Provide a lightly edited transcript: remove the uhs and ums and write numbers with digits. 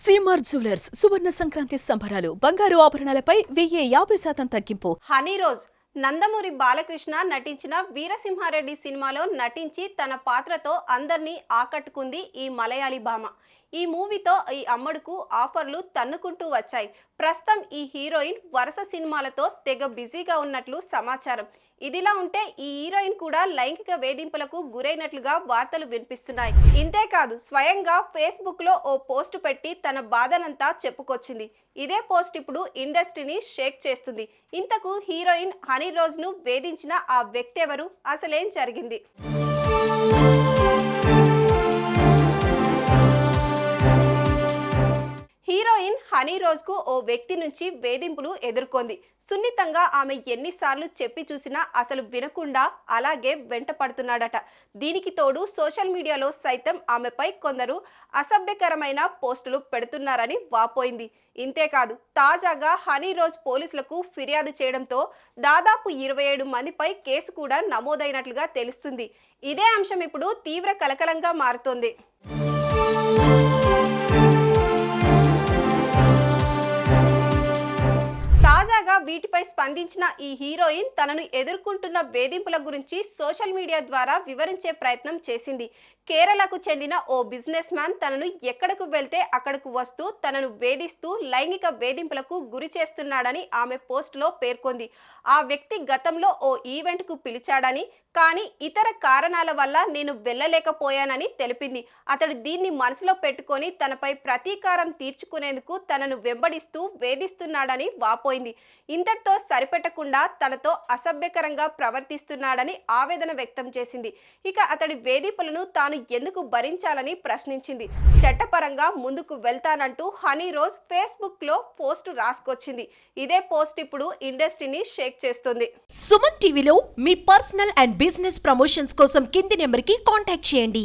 CMR jewellers సువర్ణ సంక్రాంతి సంబరాలు బంగారు ఆభరణాలపై 1050% తగ్గింపు. హనీ రోజ్ నందమూరి బాలకృష్ణ నటించిన వీరసింహారెడ్డి సినిమాలో నటించి తన పాత్రతో అందరినీ ఆకట్టుకుంది ఈ మలయాళీ భామ. ఈ మూవీతో ఈ అమ్మడుకు ఆఫర్లు తన్నుకుంటూ వచ్చాయి. ప్రస్తుతం ఈ హీరోయిన్ వరుస సినిమాలతో తెగ బిజీగా ఉన్నట్లు సమాచారం. ఇదిలా ఉంటే ఈ హీరోయిన్ కూడా లైంగిక వేధింపులకు గురైనట్లుగా వార్తలు వినిపిస్తున్నాయి. ఇంతేకాదు స్వయంగా ఫేస్బుక్ లో ఓ పోస్ట్ పెట్టి తన బాధనంతా చెప్పుకొచ్చింది. ఇదే పోస్ట్ ఇప్పుడు ఇండస్ట్రీని షేక్ చేస్తుంది. ఇంతకు హీరోయిన్ హనీ రోజ్ ను వేధించిన ఆ వ్యక్తి ఎవరు, అసలేం జరిగింది? హీరోయిన్ హనీ రోజ్ కు ఓ వ్యక్తి నుంచి వేధింపులు ఎదుర్కొంది. సున్నితంగా ఆమె ఎన్నిసార్లు చెప్పి చూసినా అసలు వినకుండా అలాగే వెంట పడుతున్నాడట. దీనికి తోడు సోషల్ మీడియాలో సైతం ఆమెపై కొందరు అసభ్యకరమైన పోస్టులు పెడుతున్నారని వాపోయింది. ఇంతేకాదు తాజాగా హనీ రోజ్ పోలీసులకు ఫిర్యాదు చేయడంతో దాదాపు 27 మందిపై కేసు కూడా నమోదైనట్లుగా తెలుస్తుంది. ఇదే అంశం ఇప్పుడు తీవ్ర కలకలంగా మారుతోంది. తాజాగా వీటిపై స్పందించిన ఈ హీరోయిన్ తనను ఎదుర్కొంటున్న వేధింపుల గురించి సోషల్ మీడియా ద్వారా వివరించే ప్రయత్నం చేసింది. కేరళకు చెందిన ఓ బిజినెస్ మ్యాన్ తనను ఎక్కడకు వెళ్తే అక్కడకు వస్తూ తనను వేధిస్తూ లైంగిక వేధింపులకు గురి చేస్తున్నాడని ఆమె పోస్టులో పేర్కొంది. ఆ వ్యక్తి గతంలో ఓ ఈవెంట్కు పిలిచాడని, కానీ ఇతర కారణాల వల్ల నేను వెళ్ళలేకపోయానని తెలిపింది. అతడు దీన్ని మనసులో పెట్టుకొని తనపై ప్రతీకారం తీర్చుకునేందుకు తనను వెంబడిస్తూ వేధిస్తున్నాడని వాపోయింది. ఇంతటితో సరిపెట్టకుండా తనతో అసభ్యకరంగా ప్రవర్తిస్తున్నాడని ఆవేదన వ్యక్తం చేసింది. ఇక అతడి వేధింపులను తాను ఎందుకు భరించాలని ప్రశ్నించింది. చట్టపరంగా ముందుకు వెళ్తానంటూ హనీ రోజ్ ఫేస్బుక్ లో పోస్ట్ రాసుకొచ్చింది. ఇదే పోస్ట్ ఇప్పుడు ఇండస్ట్రీని షేక్ చేస్తుంది. సుమన్ టీవీలో మీ పర్సనల్ అండ్ బిజినెస్ ప్రమోషన్స్ కోసం కింది నెంబర్కి కాంటాక్ట్ చేయండి.